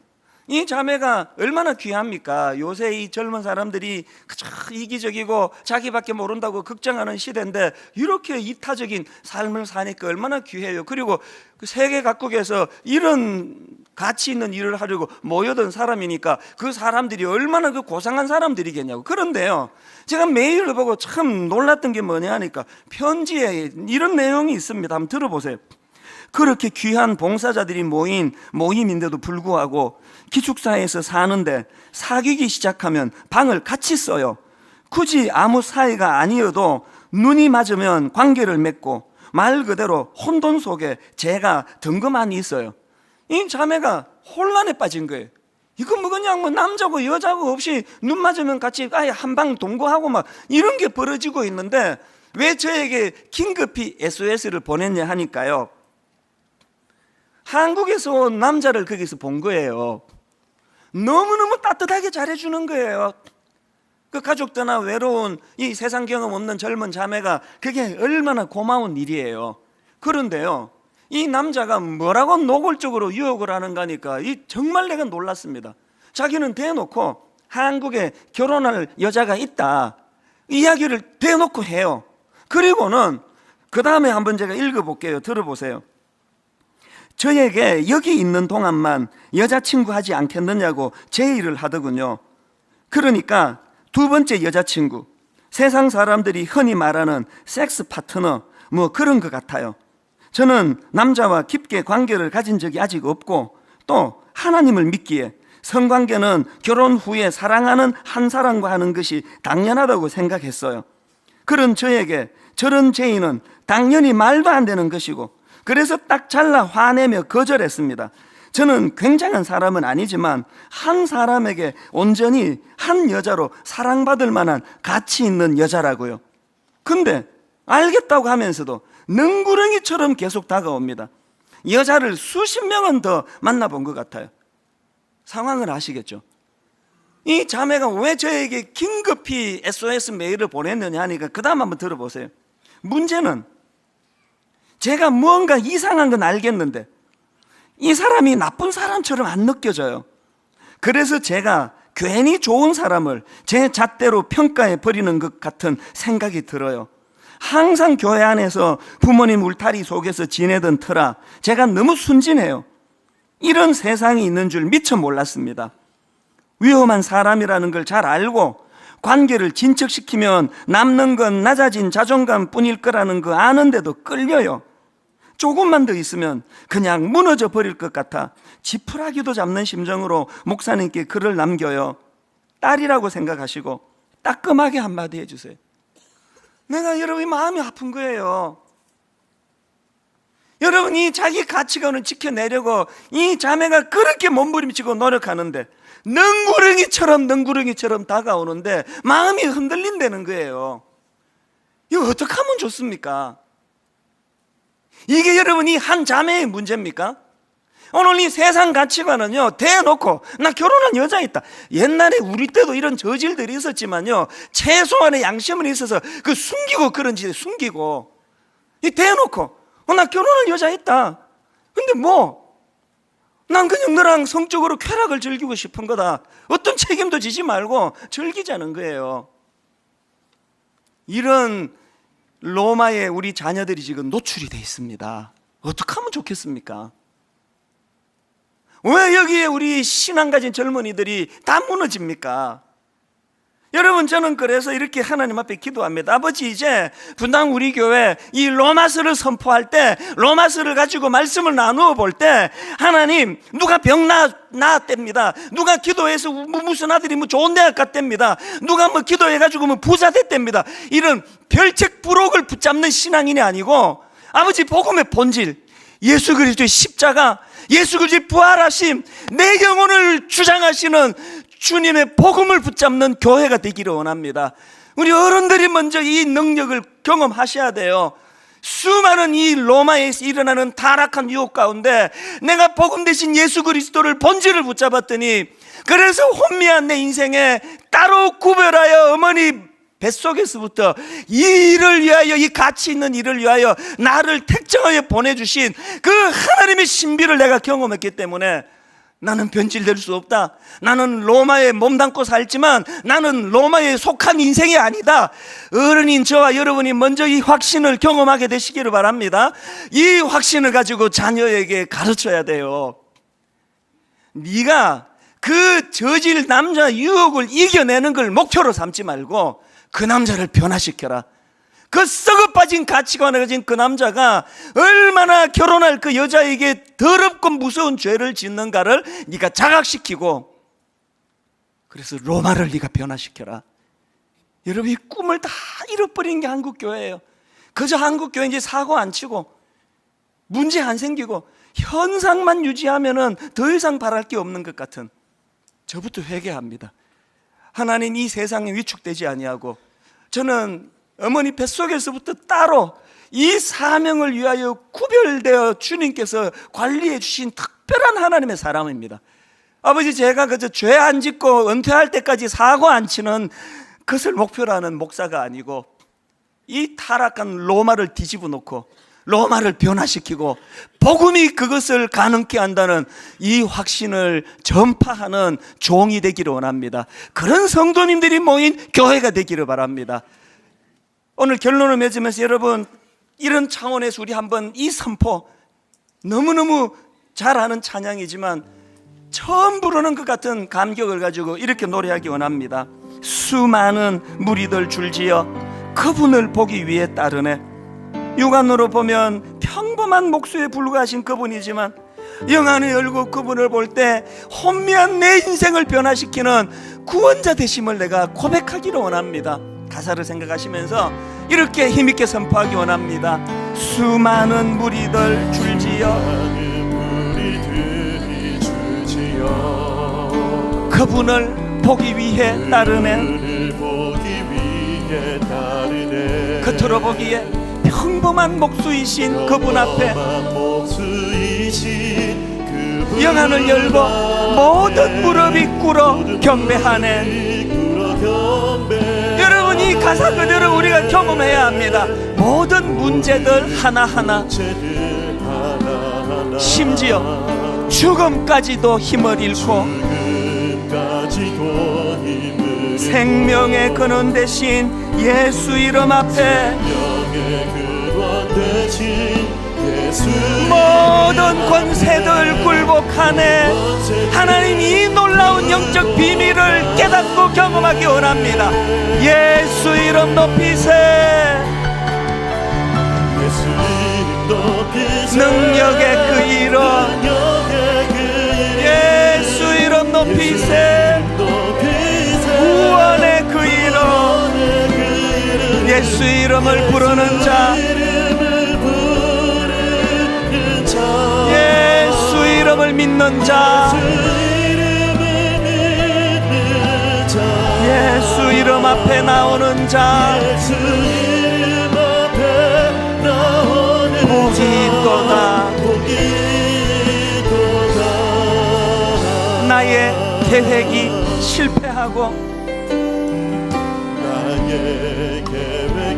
이 자매가 얼마나 귀합니까? 요새 이 젊은 사람들이 그저 이기적이고 자기밖에 모른다고 걱정하는 시대인데 이렇게 이타적인 삶을 사니까 얼마나 귀해요. 그리고 그 세계 각국에서 이런 가치 있는 일을 하려고 모여든 사람이니까 그 사람들이 얼마나 그 고상한 사람들이겠냐고. 그런데요, 제가 메일을 보고 참 놀랐던 게 뭐냐 하니까 편지에 이런 내용이 있습니다. 한번 들어보세요. 그렇게 귀한 봉사자들이 모인 모임인데도 불구하고 기숙사에서 사는데 사귀기 시작하면 방을 같이 써요. 굳이 아무 사이가 아니어도 눈이 맞으면 관계를 맺고 말 그대로 혼돈 속에 제가 덩그러니 있어요. 이 자매가 혼란에 빠진 거예요. 이거 뭐 그냥 뭐 남자고 여자고 없이 눈 맞으면 같이 아예 한방 동거하고 막 이런 게 벌어지고 있는데 왜 저에게 긴급히 SOS를 보냈냐 하니까요, 한국에서 온 남자를 거기서 본 거예요. 너무너무 따뜻하게 잘해주는 거예요. 그 가족들나 외로운 이 세상 경험 없는 젊은 자매가 그게 얼마나 고마운 일이에요. 그런데요, 이 남자가 뭐라고 노골적으로 유혹을 하는가 하니까 정말 내가 놀랐습니다. 자기는 대놓고 한국에 결혼할 여자가 있다 이야기를 대놓고 해요. 그리고는 그 다음에 한번 제가 읽어볼게요. 들어보세요. 저에게 여기 있는 동안만 여자친구 하지 않겠느냐고 제의를 하더군요. 그러니까 두 번째 여자친구, 세상 사람들이 흔히 말하는 섹스 파트너 뭐 그런 것 같아요. 저는 남자와 깊게 관계를 가진 적이 아직 없고 또 하나님을 믿기에 성관계는 결혼 후에 사랑하는 한 사람과 하는 것이 당연하다고 생각했어요. 그런 저에게 저런 제의는 당연히 말도 안 되는 것이고 그래서 딱 잘라 화내며 거절했습니다. 저는 굉장한 사람은 아니지만 한 사람에게 온전히 한 여자로 사랑받을 만한 가치 있는 여자라고요. 근데 알겠다고 하면서도 능구렁이처럼 계속 다가옵니다. 여자를 수십 명은 더 만나본 것 같아요. 상황을 아시겠죠? 이 자매가 왜 저에게 긴급히 SOS 메일을 보냈느냐 하니까 그 다음 한번 들어보세요. 문제는 제가 무언가 이상한 건 알겠는데 이 사람이 나쁜 사람처럼 안 느껴져요. 그래서 제가 괜히 좋은 사람을 제 잣대로 평가해 버리는 것 같은 생각이 들어요. 항상 교회 안에서 부모님 울타리 속에서 지내던 터라 제가 너무 순진해요. 이런 세상이 있는 줄 미처 몰랐습니다. 위험한 사람이라는 걸 잘 알고 관계를 진척시키면 남는 건 낮아진 자존감 뿐일 거라는 거 아는데도 끌려요. 조금만 더 있으면 그냥 무너져 버릴 것 같아 지푸라기도 잡는 심정으로 목사님께 글을 남겨요. 딸이라고 생각하시고 따끔하게 한마디 해주세요. 내가 여러분이 마음이 아픈 거예요. 여러분이 자기 가치관을 지켜내려고 이 자매가 그렇게 몸부림치고 노력하는데 능구렁이처럼 다가오는데 마음이 흔들린다는 거예요. 이거 어떻게 하면 좋습니까? 이게 여러분이 한 자매의 문제입니까? 오늘 이 세상 가치관은요, 대놓고 나 결혼한 여자 있다. 옛날에 우리 때도 이런 저질들이 있었지만요, 최소한의 양심은 있어서 그 숨기고 그런 짓을 숨기고 이 대놓고 나 결혼한 여자 있다. 근데 난 그냥 너랑 성적으로 쾌락을 즐기고 싶은 거다. 어떤 책임도 지지 말고 즐기자는 거예요. 이런 로마에 우리 자녀들이 지금 노출이 돼 있습니다. 어떻게 하면 좋겠습니까? 왜 여기에 우리 신앙 가진 젊은이들이 다 무너집니까? 여러분, 저는 그래서 이렇게 하나님 앞에 기도합니다. 아버지, 이제 분당 우리 교회 이 로마서를 선포할 때, 로마서를 가지고 말씀을 나누어 볼 때, 하나님, 누가 병 나았답니다. 누가 기도해서 무슨 아들이 좋은 대학 갔답니다. 누가 기도해가지고 부자 됐답니다. 이런 별책 부록을 붙잡는 신앙인이 아니고, 아버지 복음의 본질, 예수 그리스도의 십자가, 예수 그리스도의 부활하심, 내 영혼을 주장하시는 주님의 복음을 붙잡는 교회가 되기를 원합니다. 우리 어른들이 먼저 이 능력을 경험하셔야 돼요. 수많은 이 로마에서 일어나는 타락한 유혹 가운데 내가 복음 대신 예수 그리스도를 본질을 붙잡았더니, 그래서 혼미한 내 인생에 따로 구별하여 어머니 뱃속에서부터 이 일을 위하여, 이 가치 있는 일을 위하여 나를 택정하여 보내주신 그 하나님의 신비를 내가 경험했기 때문에 나는 변질될 수 없다. 나는 로마에 몸담고 살지만 나는 로마에 속한 인생이 아니다. 어른인 저와 여러분이 먼저 이 확신을 경험하게 되시기를 바랍니다. 이 확신을 가지고 자녀에게 가르쳐야 돼요. 네가 그 저질 남자 유혹을 이겨내는 걸 목표로 삼지 말고 그 남자를 변화시켜라. 그 썩어 빠진 가치관을 가진 그 남자가 얼마나 결혼할 그 여자에게 더럽고 무서운 죄를 짓는가를 네가 자각시키고, 그래서 로마를 네가 변화시켜라. 여러분, 이 꿈을 다 잃어버린 게 한국교회예요. 그저 한국교회 이제 사고 안 치고 문제 안 생기고 현상만 유지하면은 더 이상 바랄 게 없는 것 같은, 저부터 회개합니다. 하나님, 이 세상에 위축되지 아니하고 저는 어머니 뱃속에서부터 따로 이 사명을 위하여 구별되어 주님께서 관리해 주신 특별한 하나님의 사람입니다. 아버지, 제가 그저 죄 안 짓고 은퇴할 때까지 사고 안 치는 그것을 목표로 하는 목사가 아니고, 이 타락한 로마를 뒤집어 놓고 로마를 변화시키고 복음이 그것을 가능케 한다는 이 확신을 전파하는 종이 되기를 원합니다. 그런 성도님들이 모인 교회가 되기를 바랍니다. 오늘 결론을 맺으면서 여러분, 이런 차원에서 우리 한번 이 선포, 너무너무 잘 아는 찬양이지만 처음 부르는 것 같은 감격을 가지고 이렇게 노래하기 원합니다. 수많은 무리들 줄지어 그분을 보기 위해 따르네. 육안으로 보면 평범한 목수에 불과하신 그분이지만 영안을 열고 그분을 볼 때 혼미한 내 인생을 변화시키는 구원자 되심을 내가 고백하기를 원합니다. 가사를 생각하시면서 이렇게 힘있게 선포하기 원합니다. 수많은 무리들 줄지어 그분을 보기 위해 따르네. 겉으로 보기에 평범한 목수이신 그분 앞에 영안을 열고 모든 무릎이 꿇어 경배하네. 여러분, 이 가사 그대로 우리가 경험해야 합니다. 모든 문제들 하나하나, 심지어 죽음까지도 힘을 잃고 생명의 근원 대신 예수 이름 앞에 모든 권세들 굴복하네. 하나님, 이 놀라운 영적 비밀을 깨닫고 경험하기 원합니다. 예수 이름 높이세. 능력의 그 이름, 예수 이름 높이세. 구원의 그 이름, 예수 이름을 부르는 자, 예수 이름을 믿는 자, 예수 이름 앞에 나오는 자, 복이 있도다. 나의 계획이 실패하고,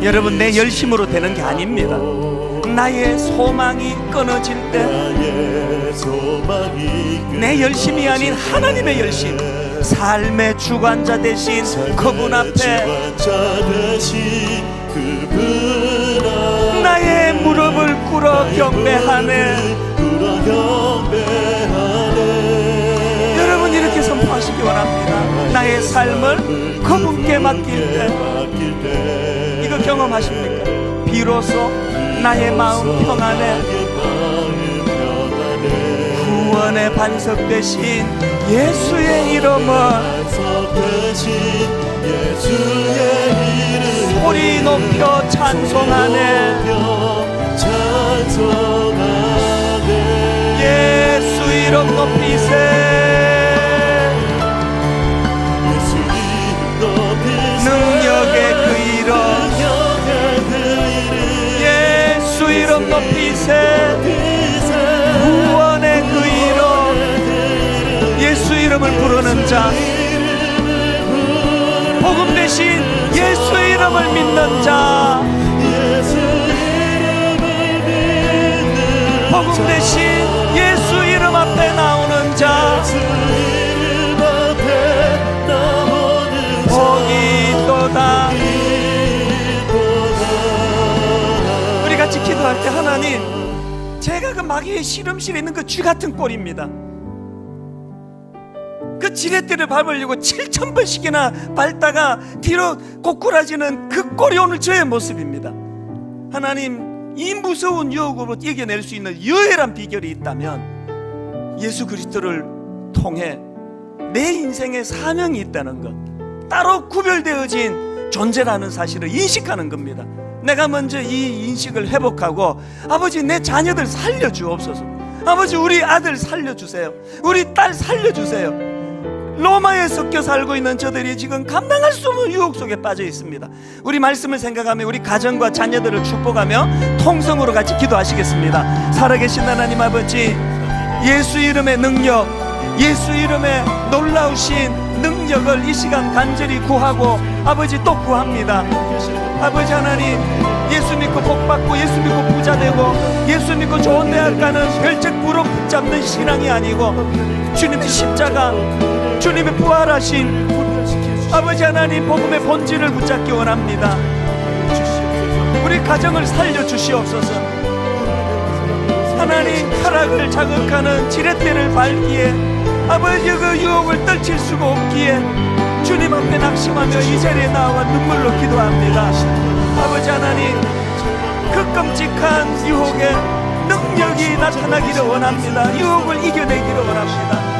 여러분, 내 열심으로 되는 게 아닙니다. 나의 소망이 끊어질 때 내 열심이 아닌 하나님의 열심, 삶의 주관자 되신 그분 앞에 나의 무릎을 꿇어 경배하네. 여러분, 이렇게 선포하시기 원합니다. 나의 삶을 그분께 맡길 때, 이거 경험하십니까? 비로소 나의 마음 평안해. 구원의 반석 되신 예수의 이름을 소리 높여 찬송하네. 예수 이름 높이세. 능력의 그 이름, 예수 이름 높이세. 구원의 그 이름, 예수 이름을 부르는 자, 복음 대신 예수 이름을 믿는 자, 복음 대신 예수 이름 앞에 나오는 자, 복이 있도다. 우리 같이 기도할 때, 하나님, 제가 그 마귀의 실험실에 있는 그 쥐 같은 꼴입니다. 그 지렛대를 밟으려고 7,000번씩이나 밟다가 뒤로 꼬꾸라지는 그 꼴이 오늘 저의 모습입니다. 하나님, 이 무서운 유혹으로 이겨낼 수 있는 유일한 비결이 있다면 예수 그리스도를 통해 내 인생에 사명이 있다는 것, 따로 구별되어진 존재라는 사실을 인식하는 겁니다. 내가 먼저 이 인식을 회복하고, 아버지 내 자녀들 살려주옵소서, 아버지 우리 아들 살려주세요, 우리 딸 살려주세요. 로마에 섞여 살고 있는 저들이 지금 감당할 수 없는 유혹 속에 빠져 있습니다. 우리 말씀을 생각하며 우리 가정과 자녀들을 축복하며 통성으로 같이 기도하시겠습니다. 살아계신 하나님 아버지, 예수 이름의 능력, 예수 이름의 놀라우신 능력을 이 시간 간절히 구하고, 아버지 또 구합니다. 아버지 하나님, 예수 믿고 복받고, 예수 믿고 부자되고, 예수 믿고 좋은 대학 가는 별책 부록 붙잡는 신앙이 아니고, 주님의 십자가, 주님의 부활하신 아버지 하나님 복음의 본질을 붙잡기 원합니다. 우리 가정을 살려주시옵소서. 하나님, 타락을 자극하는 지렛대를 밟기에, 아버지 그 유혹을 떨칠 수가 없기에 주님 앞에 낙심하며 이 자리에 나와 눈물로 기도합니다. 아버지 하나님, 그 끔찍한 유혹에 능력이 나타나기를 원합니다. 유혹을 이겨내기를 원합니다.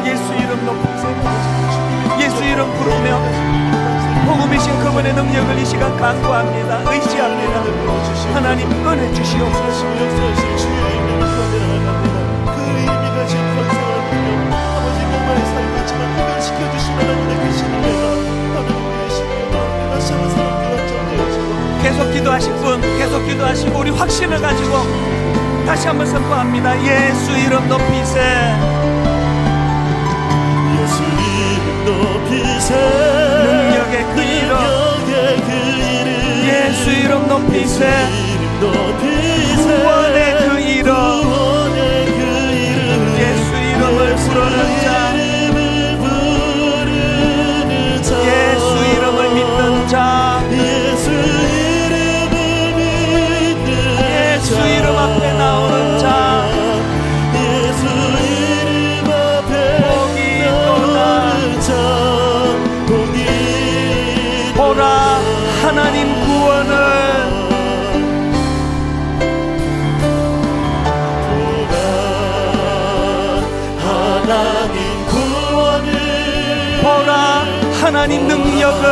예수 이름 높이세요. 예수 이름 부르며 복음이신 그분의 능력을 이 시간 간구합니다. 의지합니다. 하나님 은혜 주시옵소서. 그 의미가 지금 건설하며 아버지 몸만에 살고 있지만 그걸 지켜주시는 하나님의 그 신뢰가 하나님 우리의 신뢰가 다시 한번 새롭게 확정되어지고, 계속 기도하실 분 계속 기도하시고, 우리 확신을 가지고 다시 한번 선포합니다. 예수 이름 높이세. 예수 이름 높이세. 능력의 그 이름, 예수 이름 높이세. 구원의 그 이름, 예수 이름을 부르는 자, 예수 이름을 믿는 자, 예수 이름 앞에 나오는 자, 보라 하나님 구원을, 보라 하나님 능력을,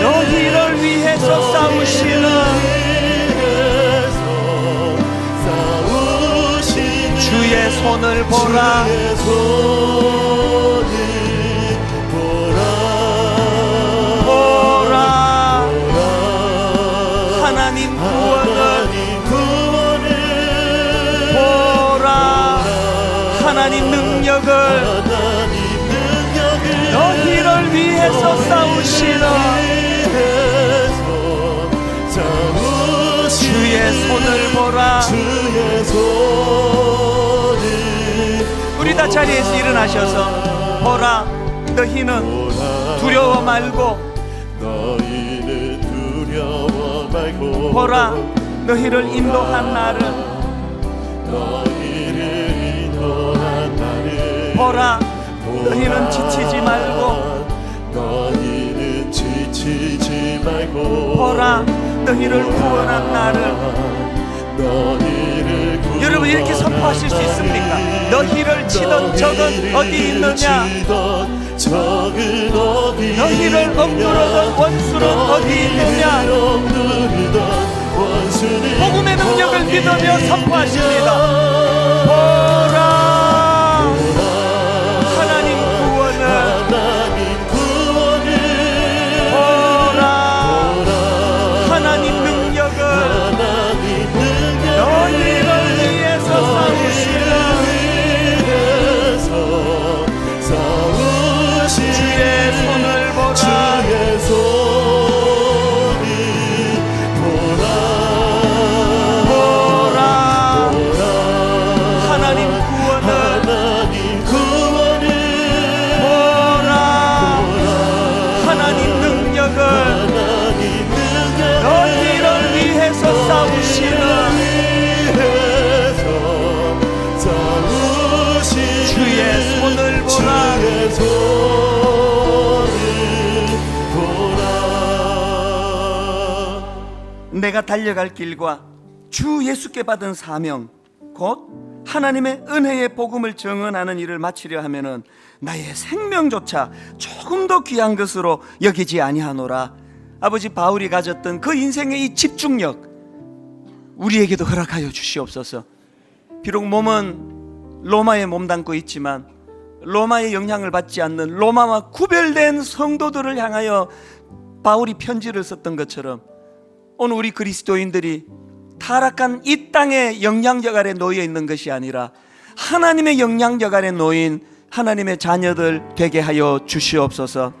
너희를 위해서 싸우시는 주의 손을 보라. 보라 하나님 구원을, 보라 하나님 능력을, 너희를 위해서 싸우시는 주의 손을 보라. 우리 다 자리에서 일어나셔서 보라, 너희는 두려워 말고, 보라 너희를 인도한 나를, 보라 너희는 지치지 말고, 보라 너희를 구원한 나를. 여러분 이렇게 선포하실 수 있습니까? 너희를 치던 적은 어디 있느냐? 너희를 억누르던 원수는 어디 있느냐? 복음의 능력을 믿으며 선포하십니다. 보라 하나님 구원을, 보라 하나님 능력을, 너희를 위해서 싸우시는 주의 손을 보라. 보라 하나님 내가 달려갈 길과 주 예수께 받은 사명, 곧 하나님의 은혜의 복음을 증언하는 일을 마치려 하면은 나의 생명조차 조금 더 귀한 것으로 여기지 아니하노라. 아버지, 바울이 가졌던 그 인생의 이 집중력 우리에게도 허락하여 주시옵소서. 비록 몸은 로마에 몸담고 있지만 로마의 영향을 받지 않는 로마와 구별된 성도들을 향하여 바울이 편지를 썼던 것처럼 오늘 우리 그리스도인들이 타락한 이 땅의 영향력 아래 놓여 있는 것이 아니라 하나님의 영향력 아래 놓인 하나님의 자녀들 되게 하여 주시옵소서.